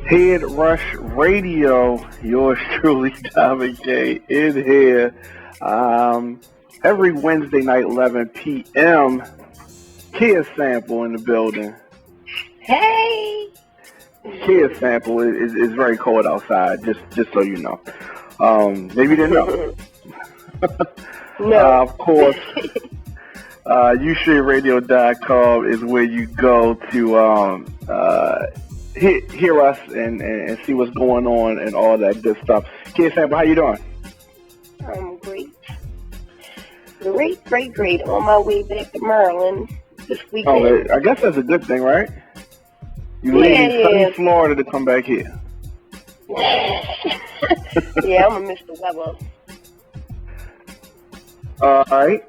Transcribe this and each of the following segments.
Head Rush Radio, yours truly, Diamond K, in here. Um, every Wednesday night, 11 p.m. Kia Sample in the building. Hey! Kia Sample is very cold outside, just so you know. Maybe you didn't know. No. Of course, ushradio.com is where you go to hear us and see what's going on and all that good stuff. Kia Sample, how you doing? I'm great. Great. On my way back to Maryland this weekend. Oh, I guess that's a good thing, right? You leaving sunny Florida to come back here. Yeah, I'm gonna miss the weather. All right.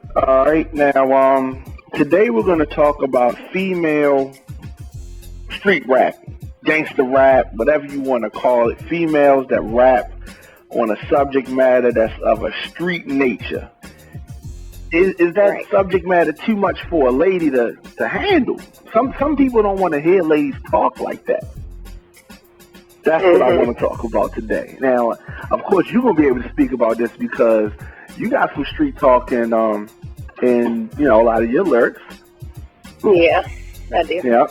Now, today we're going to talk about female street rap, gangster rap, whatever you want to call it. Females that rap on a subject matter that's of a street nature. Is that subject matter too much for a lady to handle? Some people don't want to hear ladies talk like that. That's what I want to talk about today. Now, of course, you're going to be able to speak about this because you got some street talk in a lot of your lyrics. Yeah, I do. Yeah.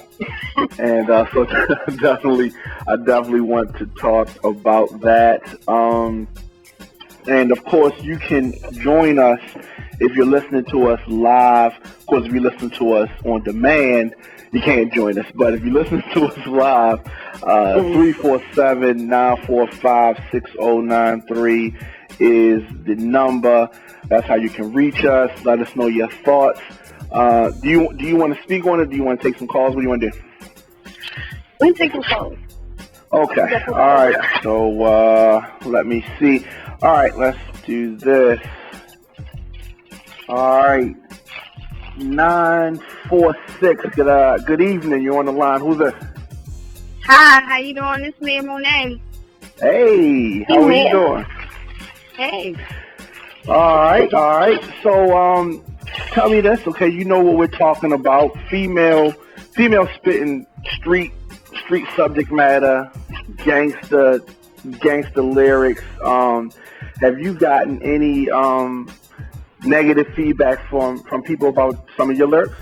And so I definitely want to talk about that. And of course, you can join us if you're listening to us live. Of course, if you listen to us on demand, you can't join us. But if you listen to us live, 347-945-6093 is the number. That's how you can reach us. Let us know your thoughts. Do you want to speak on it? Do you want to take some calls? What do you want to do? We can take some calls. Okay. All right. So let me see. All right. Let's do this. All right. 946. Good evening. You're on the line. Who's this? Hi. How you doing? This is me, Monet. Hey. How are you doing? Hey. All right. So, tell me this, okay? You know what we're talking about: female spitting street subject matter, gangster lyrics. Have you gotten any negative feedback from people about some of your lyrics?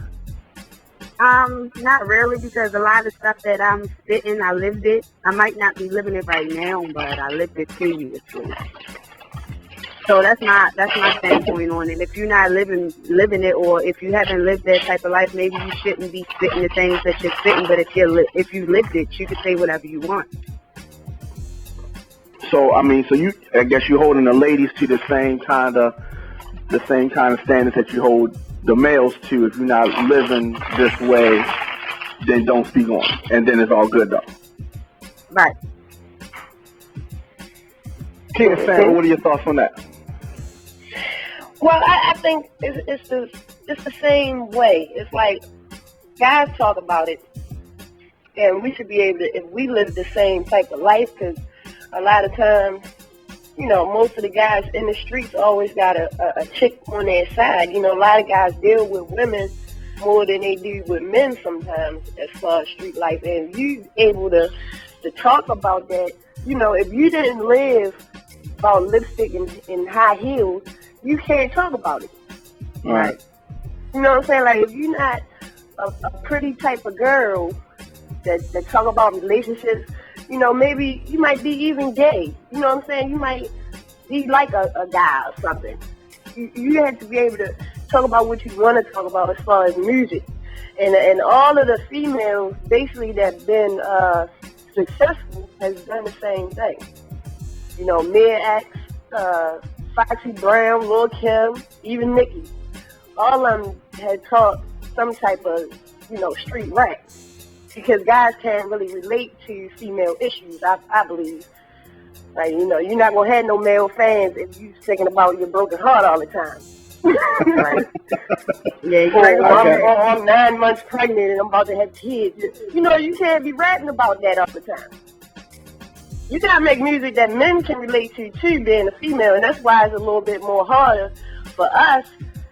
Not really, because a lot of stuff that I'm spitting, I lived it. I might not be living it right now, but I lived it previously. So that's my standpoint on it. If you're not living it, or if you haven't lived that type of life, maybe you shouldn't be spitting the things that you're spitting. But if you lived it, you can say whatever you want. So I guess you're holding the ladies to the same kind of standards that you hold the males to. If you're not living this way, then don't speak on it, and then it's all good though. Right. King Sam, what are your thoughts on that? Well, I think it's the same way. It's like guys talk about it, and we should be able to, if we live the same type of life, because a lot of times, most of the guys in the streets always got a chick on their side. A lot of guys deal with women more than they do with men sometimes as far as street life. And if you able to talk about that, if you didn't live about lipstick and high heels, you can't talk about it. Right. You know what I'm saying? Like, if you're not a pretty type of girl that talk about relationships, maybe you might be even gay. You know what I'm saying? You might be like a guy or something. You have to be able to talk about what you want to talk about as far as music. And all of the females, basically, that have been successful has done the same thing. Mia X, Foxy Brown, Lil' Kim, even Nicki. All of them had taught some type of, street rap. Because guys can't really relate to female issues, I believe. Like, you're not going to have no male fans if you're thinking about your broken heart all the time. Right? Yeah, I'm 9 months pregnant and I'm about to have kids. You can't be rapping about that all the time. You gotta make music that men can relate to too, being a female, and that's why it's a little bit more harder for us,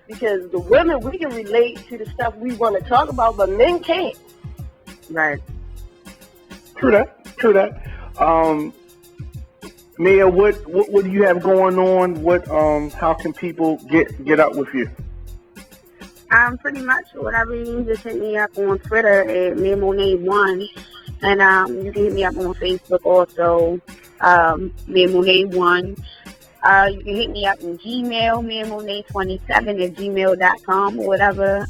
because the women, we can relate to the stuff we want to talk about, but men can't. Right. True that. Mia, what do you have going on? How can people get up with you? Pretty much whatever you need, just hit me up on Twitter at MiaMonet1, and you can hit me up on Facebook also, MiaMonet1. You can hit me up in Gmail, MiaMonet27@gmail.com or whatever.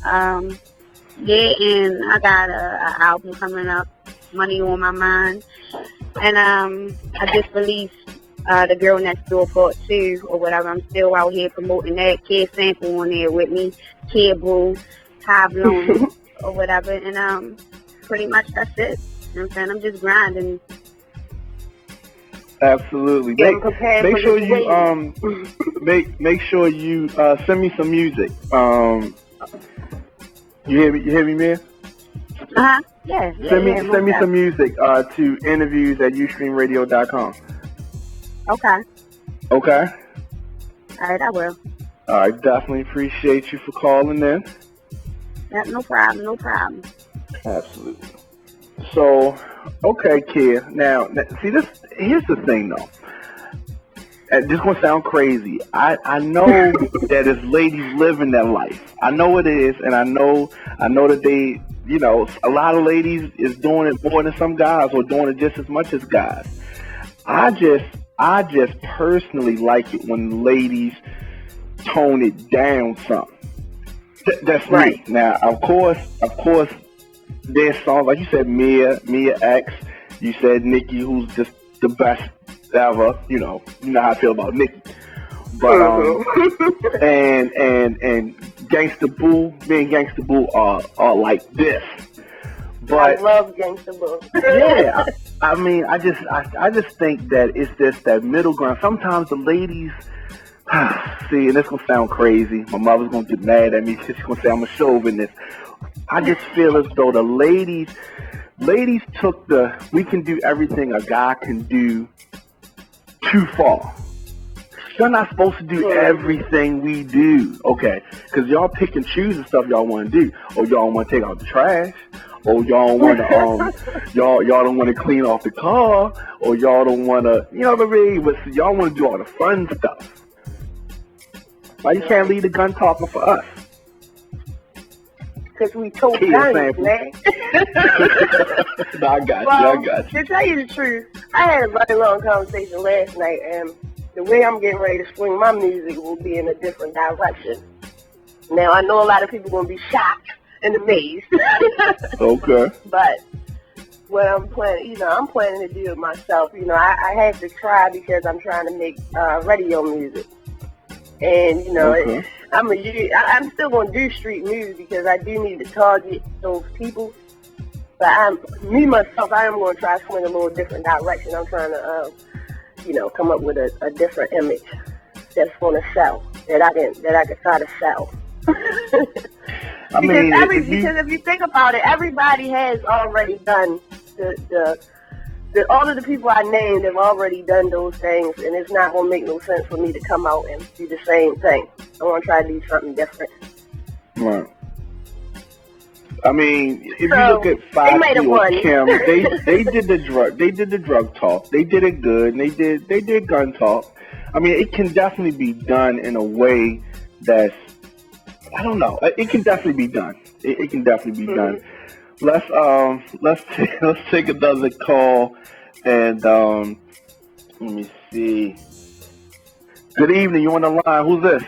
Yeah, and I got a album coming up, Money on My Mind, and I just released The Girl Next Door Part 2 or whatever. I'm still out here promoting that. Kid Sample on there with me, Kid Boo, Ty Bloom or whatever, and pretty much that's it. You know what I'm saying? I'm just grinding. Absolutely. Make sure you make sure you send me some music. You hear me, man? Yeah. Send me some music to interviews@ustreamradio.com. Okay. Okay. All right, I will. I definitely appreciate you for calling in. Yeah, no problem. Absolutely. So, okay, kid. Now, see this. Here's the thing, though. And this gonna sound crazy. I know that as ladies living their life, I know it is, and I know that they, a lot of ladies is doing it more than some guys, or doing it just as much as guys. I just personally like it when ladies tone it down some. That's right. Me. Now, of course, there's songs like you said, Mia X. You said Nikki, who's just the best ever. You know how I feel about Nikki. But and Gangsta Boo, me and Gangsta Boo are like this. But I love Gangsta Boo. Yeah, I mean, I just think that it's just that middle ground. Sometimes the ladies. See, and this gonna sound crazy. My mother's gonna get mad at me because she's gonna say I'm a chauvinist. I just feel as though the ladies took the "we can do everything a guy can do" too far. You're not supposed to do everything we do, okay? Because y'all pick and choose the stuff y'all want to do, or y'all want to take out the trash, or y'all want to y'all don't want to clean off the car, or y'all don't want to, you know what I mean? But y'all want to do all the fun stuff. Why you can't leave the gun talking for us? Because we told guns, man. No, I got you. To tell you the truth, I had a very long conversation last night, and the way I'm getting ready to swing my music will be in a different direction. Now, I know a lot of people are going to be shocked and amazed. Okay. But what I'm planning, I'm planning to do it myself. I have to try because I'm trying to make radio music. And, okay. I'm still going to do street music because I do need to target those people. But myself, I am going to try to swing a little different direction. I'm trying to, come up with a different image that's going to sell, that I can try to sell. Because if you think about it, everybody has already done all of the people I named have already done those things, and it's not going to make no sense for me to come out and do the same thing. I want to try to do something different. Right. I mean, if you look at Foxy or Kim, they did the drug talk. They did it good, and they did gun talk. I mean, it can definitely be done in a way that's, I don't know. It can definitely be done. It can definitely be done. Let's take another call, and let me see. Good evening. You on the line? Who's this?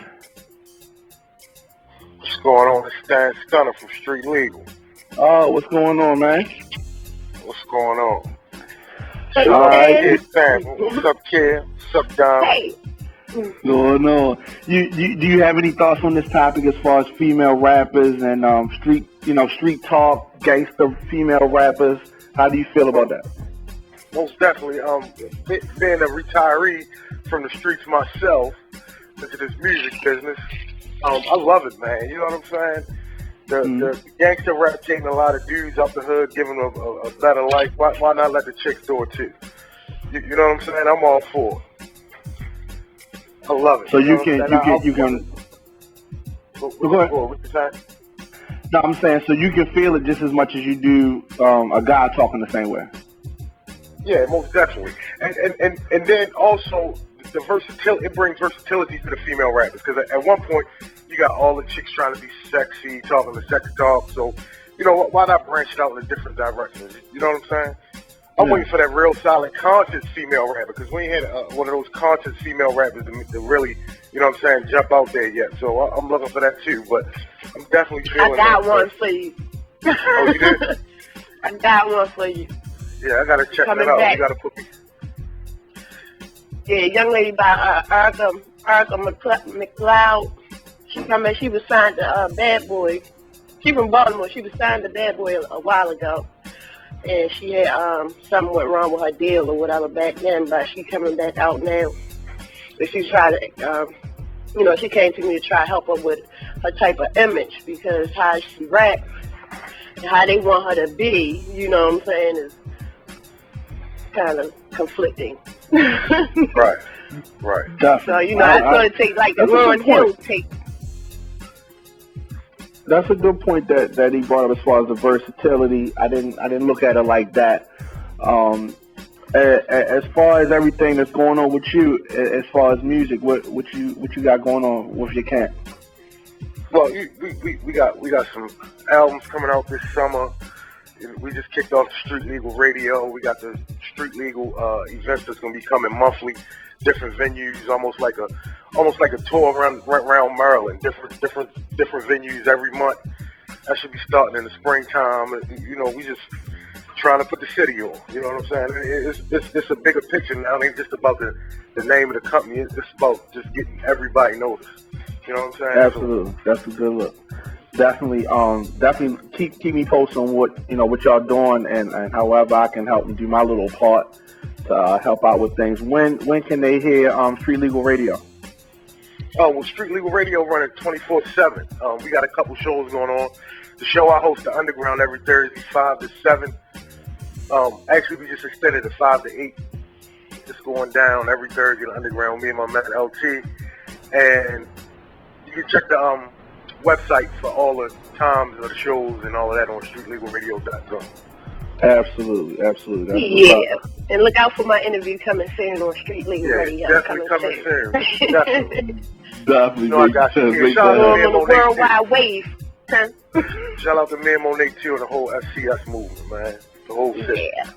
What's going on? It's Stan Stunner from Street Legal. Oh, what's going on, man? What's going on? Hey, all right. Hey, Stan. What's up, kid? What's up, Dom? Hey. No. Do you have any thoughts on this topic as far as female rappers and street talk, gangster female rappers? How do you feel about that? Most definitely. Being a retiree from the streets myself into this music business, I love it, man. You know what I'm saying? The gangster rap taking a lot of dudes out the hood, giving them a better life. Why not let the chicks do it too? You know what I'm saying? I'm all for it. I love it. So you can. Go ahead. What you saying? No, I'm saying so you can feel it just as much as you do a guy talking the same way. Yeah, most definitely. And then also the versatility, it brings versatility to the female rappers, because at one point you got all the chicks trying to be sexy, talking the sex talk. So, why not branch it out in different directions? You know what I'm saying? I'm waiting for that real solid conscious female rapper, because we ain't had one of those conscious female rappers to really, jump out there yet. So I'm looking for that too. But I'm definitely feeling. I got one for you. Oh, you did? I got one for you. Yeah, I gotta check that out. You gotta put me. Yeah, young lady by Erica McLeod. She was signed to Bad Boy. She from Baltimore. She was signed to Bad Boy a while ago. And she had something went wrong with her deal or whatever back then, but she coming back out now. But she tried to, she came to me to try to help her with her type of image, because how she rap and how they want her to be, you know what I'm saying, is kind of conflicting. Right. Definitely. So, it's going to take like the Lauryn Hill take. That's a good point that he brought up as far as the versatility. I didn't look at it like that. As far as everything that's going on with you, as far as music, what you got going on with your camp? Well, we got some albums coming out this summer. We just kicked off the Street Legal Radio. We got the Street Legal events that's going to be coming monthly, different venues, almost like a tour around Maryland, different venues every month. That should be starting in the springtime. We just trying to put the city on. You know what I'm saying? It's a bigger picture now. It ain't just about the name of the company. It's just about just getting everybody noticed. You know what I'm saying? Absolutely. That's a good look. Definitely keep me posted on what y'all doing, and however I can help and do my little part to help out with things. When can they hear Street Legal Radio? Oh, well, Street Legal Radio running 24/7. We got a couple shows going on. The show I host, The Underground, every Thursday, 5 to 7. Actually, we just extended to 5 to 8. Just going down every Thursday, The Underground, me and my man LT. And you can check the website for all the times of the shows and all of that on streetlegalradio.com. Absolutely. That's yeah, and look out for my interview coming soon on Street Legal Radio. Definitely coming soon. Definitely. I got you. Shout out to on the World Wide Wave. Huh? Shout out to me and Monique too and the whole FCS movement, man. The whole city. Yeah.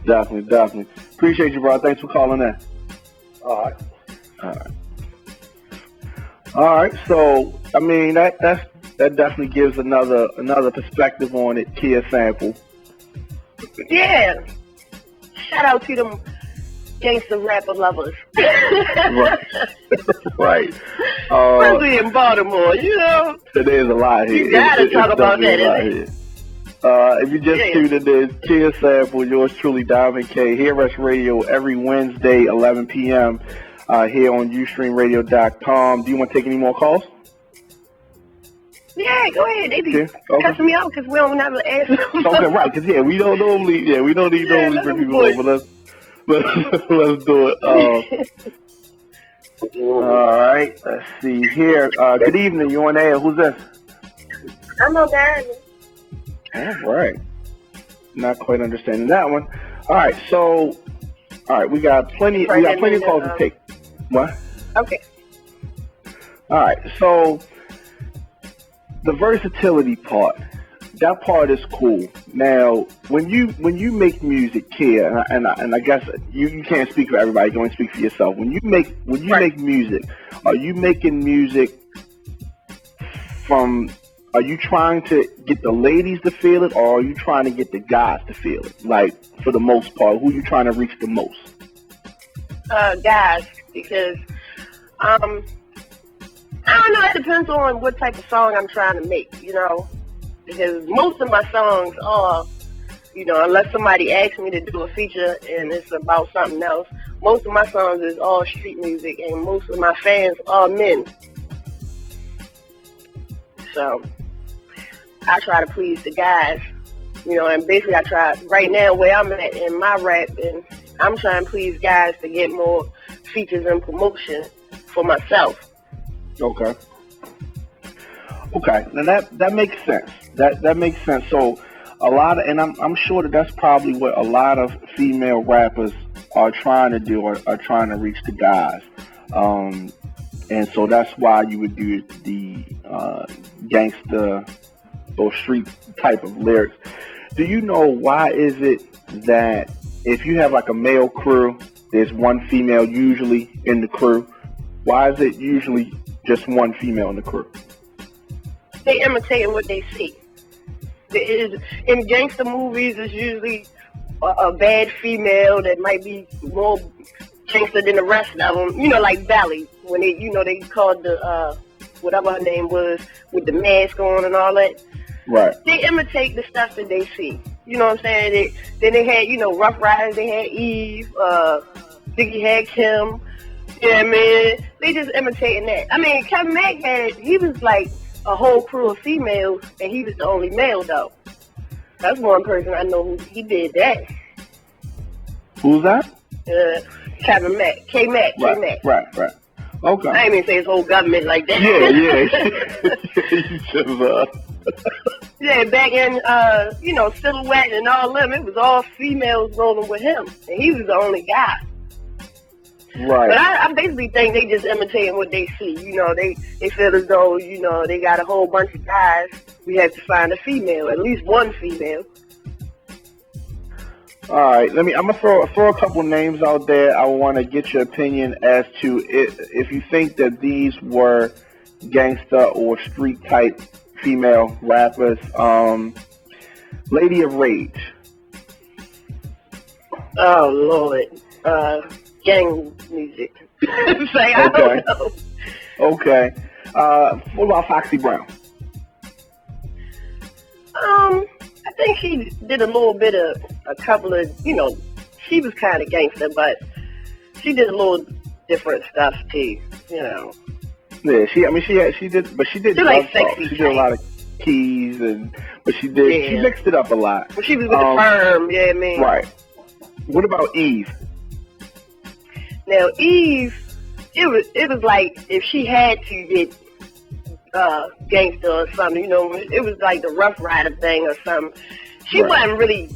Definitely. Appreciate you, bro. Thanks for calling in. All right. So, I mean, that definitely gives another perspective on it. Kia Sample. Yeah. Shout out to them gangster rapper lovers. Right. Especially in Baltimore, There's a lot here. You gotta talk about that, isn't it? If you just tuned in, this Kia Sample, yours truly, Diamond K, here at Radio every Wednesday, 11 p.m. Here on UstreamRadio.com. Do you want to take any more calls? Yeah, go ahead. They be cussing me out because we don't never ask them. Okay, right. Because we don't normally bring people over. Let's do it. All right. Let's see here. Good evening. You on air? Who's this? I'm on there. All right. Not quite understanding that one. All right. So, we got plenty of calls to take. What? Okay. All right. So, the versatility part, that part is cool. Now, when you make music, Kia, and I guess you can't speak for everybody. You can only speak for yourself. When you make music, are you making music from? Are you trying to get the ladies to feel it, or are you trying to get the guys to feel it? Like, for the most part, who are you trying to reach the most? Guys, because I don't know. It depends on what type of song I'm trying to make, because most of my songs are, unless somebody asks me to do a feature and it's about something else, most of my songs is all street music, and most of my fans are men. So I try to please the guys, and basically I try, right now where I'm at in my rap, and I'm trying to please guys to get more features and promotion for myself. Okay. Now that makes sense. That makes sense. So, a lot of, and I'm sure that that's probably what a lot of female rappers are trying to do, or are trying to reach the guys. Um, and so that's why you would do the gangster or street type of lyrics. Do you know why is it that if you have like a male crew, there's one female usually in the crew? Why is it usually just one female in the crew? They imitating what they see. In gangster movies, it's usually a bad female that might be more gangster than the rest of them. You know, like Valley, when they called the, whatever her name was, with the mask on and all that. Right. They imitate the stuff that they see. You know what I'm saying? Then they had, Rough Riders, they had Eve, Biggie had Kim. Yeah, man. They just imitating that. I mean, Kevin Mack he was like a whole crew of females, and he was the only male, though. That's one person I know who he did that. Who's that? Kevin Mack. K-Mac. Right, K-Mac. right. Okay. I ain't even say his whole government like that. Yeah. You just, yeah, back in, Silhouette and all them, it was all females rolling with him, and he was the only guy. Right. But I basically think they just imitating what they see. They feel as though, they got a whole bunch of guys. We have to find a female, at least one female. All right. I'm gonna throw a couple names out there. I want to get your opinion as to if you think that these were gangsta or street type female rappers. Lady of Rage. Oh Lord. Gang music. I don't know. Okay. What about Foxy Brown? I think she did a little bit of a couple of, she was kind of gangster, but she did a little different stuff too, Yeah, she did like sexy. She did a lot of keys she mixed it up a lot. Well, she was with the firm, yeah, man. Right. What about Eve? Now Eve, it was like if she had to get gangster or something, it was like the Rough Rider thing or something. She wasn't really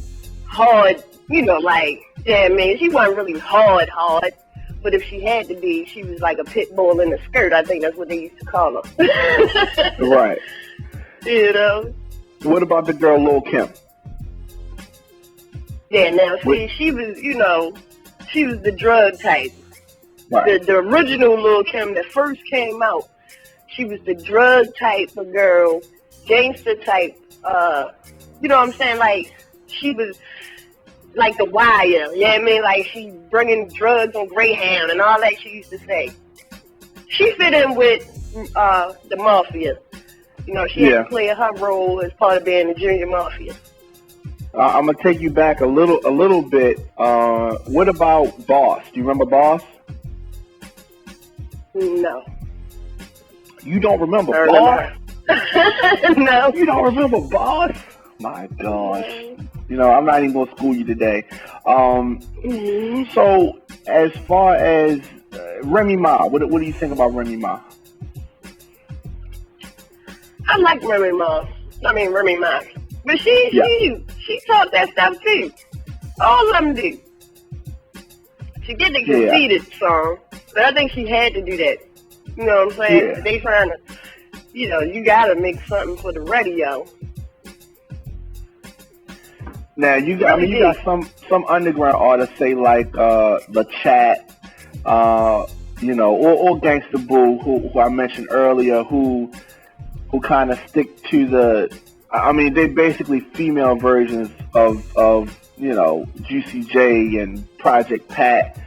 hard, she wasn't really hard. But if she had to be, she was like a pit bull in a skirt. I think that's what they used to call her. Right. What about the girl Lil' Kim? Yeah, now she was, she was the drug type. Right. The original Lil' Kim that first came out, she was the drug type of girl, gangster type, you know what I'm saying? Like, she was like the Wire, you know what I mean? Like, she bringing drugs on Greyhound and all that she used to say. She fit in with the Mafia. She had to play her role as part of being the Junior Mafia. I'm going to take you back a little bit. What about Boss? Do you remember Boss? No. You don't remember Boss? No. You don't remember Boss? My gosh. I'm not even going to school you today. So, as far as Remy Ma, what do you think about Remy Ma? I like Remy Ma. But she taught that stuff too. All of them do. She did the Conceited song, but I think she had to do that. You know what I'm saying? Yeah. They trying to, you gotta make something for the radio. Now you got some underground artists say like the Chat, or Gangsta Boo, who I mentioned earlier, who kind of stick to they basically female versions of Juicy J and Project Pat,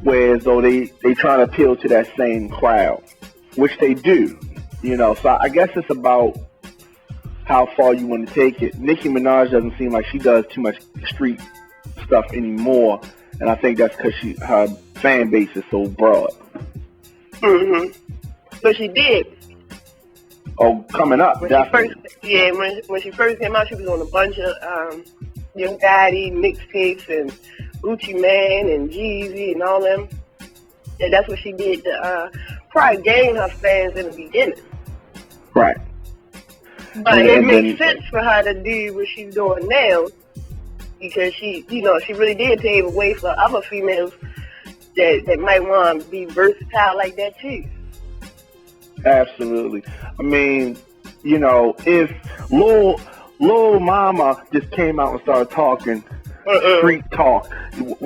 whereas though they try to appeal to that same crowd, which they do, So I guess it's about how far you want to take it. Nicki Minaj doesn't seem like she does too much street stuff anymore, and I think that's because her fan base is so broad. But she did. Oh, coming up, when definitely. When she first came out, she was on a bunch of Young Gotti mixtapes and Gucci Man and Jeezy and all them. And that's what she did to probably gain her fans in the beginning. Right. But it makes sense for her to do what she's doing now because she really did pave the way for other females that might want to be versatile like that too. Absolutely. I mean, if Lil Mama just came out and started talking street talk,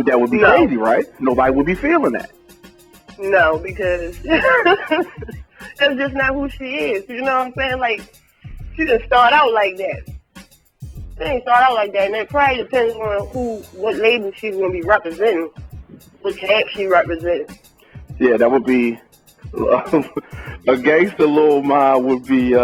that would be crazy, right? Nobody would be feeling that. No, because that's just not who she is. You know what I'm saying? Like, she didn't start out like that. She didn't start out like that, and it probably depends on what label she's going to be representing, what camp she represents. Yeah, that would be a gangster Lil Ma would be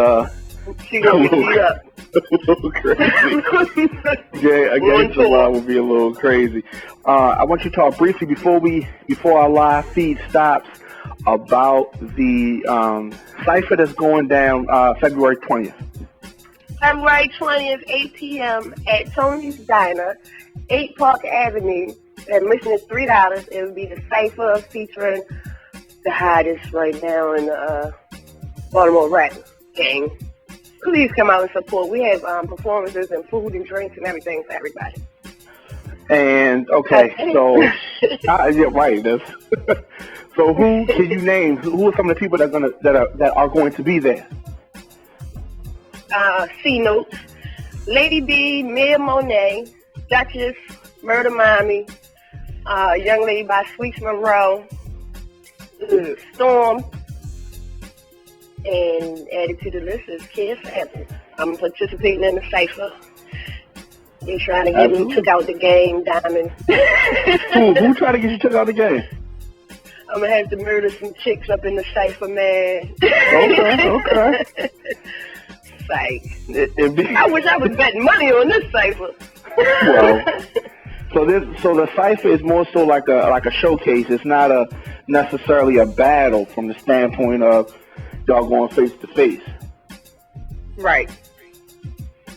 she gonna get beat up. A little crazy. Yeah, a gangster Ma would be a little crazy. I want you to talk briefly before our live feed stops about the cipher that's going down February 20th. February 20th, 8 p.m. at Tony's Diner, 8 Park Avenue. Admission is $3. It will be the cipher featuring the hottest right now in the Baltimore rap gang. Please come out and support. We have performances and food and drinks and everything for everybody. And okay, so yeah, right. So who can you name? Who are some of the people that are going to be there? C Notes, Lady B, Mia Monet, Duchess, Murder Mommy, young lady by Sweets Monroe, Storm, and added to the list is Kid Sample. I'm participating in the cipher. They're trying to get me took out the game, Diamond. Who tried to get you took out the game? I'm going to have to murder some chicks up in the cipher, man. Okay. Psych. I wish I was betting money on this cipher. Well, so the cipher is more so like a showcase. It's not necessarily a battle from the standpoint of y'all going face to face. Right.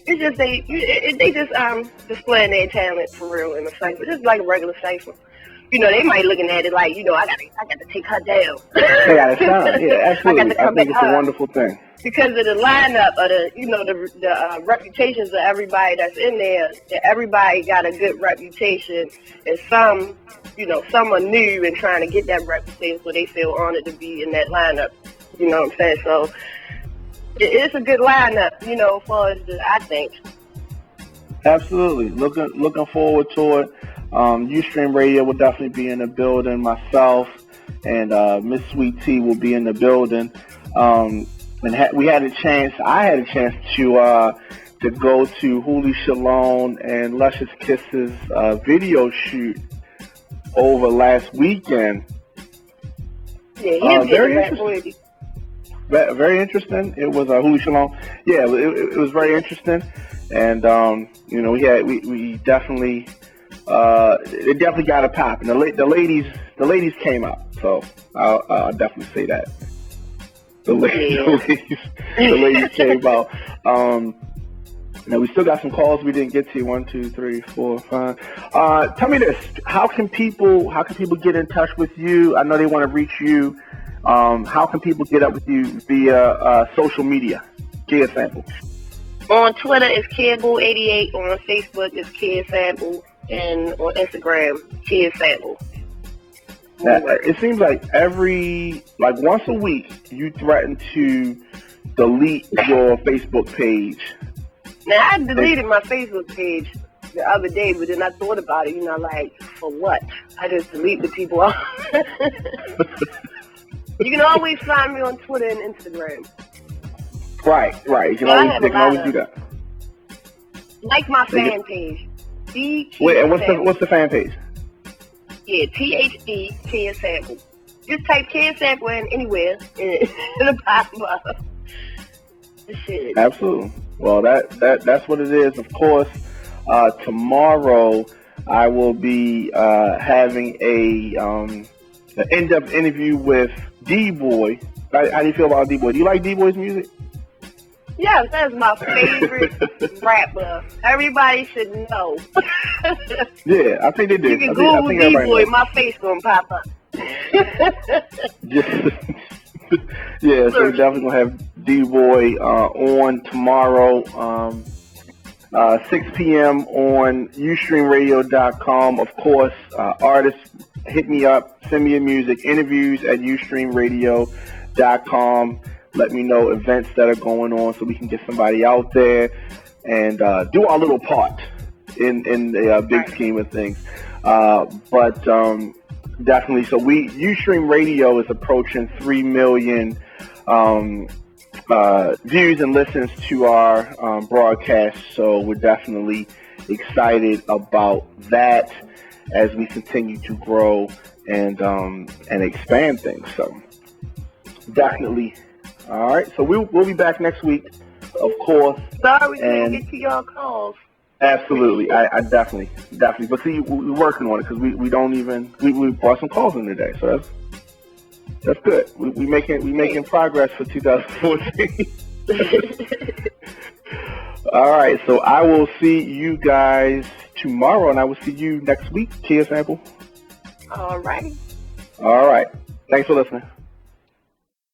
It's just they just displaying their talent for real in the cipher, just like a regular cipher. They might looking at it like, I got to take her down. They got to shine. Yeah, absolutely. I think it's a wonderful thing. Because of the lineup of the reputations of everybody that's in there. Everybody got a good reputation, and some are new and trying to get that reputation, so they feel honored to be in that lineup. You know what I'm saying? So it's a good lineup, as far as I think. Absolutely. Looking forward to it. Ustream Radio will definitely be in the building. Myself and Miss Sweet Tea will be in the building. And I had a chance to go to Huli Shalom and Luscious Kisses video shoot over last weekend. Yeah, very interesting. Very interesting. It was Huli Shalom. Yeah, it was very interesting, and we definitely it definitely got a pop, and the ladies came out. So I'll definitely say that. The ladies came out. Now we still got some calls we didn't get to. 1, 2, 3, 4, 5. Tell me this: how can people get in touch with you? I know they want to reach you. How can people get up with you via social media? Kid Sample. On Twitter it's Kidbull88. On Facebook it's Kid Sample, and on Instagram Kid Sample. It seems like once a week you threaten to delete your Facebook page. Now, I deleted my Facebook page the other day, but then I thought about it, for what? I just delete the people off. You can always find me on Twitter and Instagram. Right. You can always do that. Like my fan page. Wait, and what's the fan page? Yeah, THE Kid Sample. Just type Kid Sample in anywhere and it'll pop up. Shit. Absolutely. Well, that's what it is. Of course, tomorrow I will be having an in-depth interview with D-Boy. How do you feel about D-Boy? Do you like D-Boy's music? Yes, that's my favorite rapper. Everybody should know. Yeah, I think they do. You can Google D-Boy, my face gonna pop up. Yeah, so we're definitely gonna have D-Boy on tomorrow, 6 p.m. on ustreamradio.com. Of course, artists, hit me up, send me your music, interviews at ustreamradio.com. Let me know events that are going on so we can get somebody out there and do our little part in the big scheme of things. But definitely, so Ustream Radio is approaching 3 million views and listens to our broadcast. So we're definitely excited about that as we continue to grow and expand things. So definitely. All right. So we'll be back next week, of course. Sorry we couldn't get to your calls. Absolutely, I definitely. But see, we're working on it because we don't even we brought some calls in today, so that's good. We making progress for 2014. All right, so I will see you guys tomorrow, and I will see you next week. Cheers, Sample. All right. All right. Thanks for listening.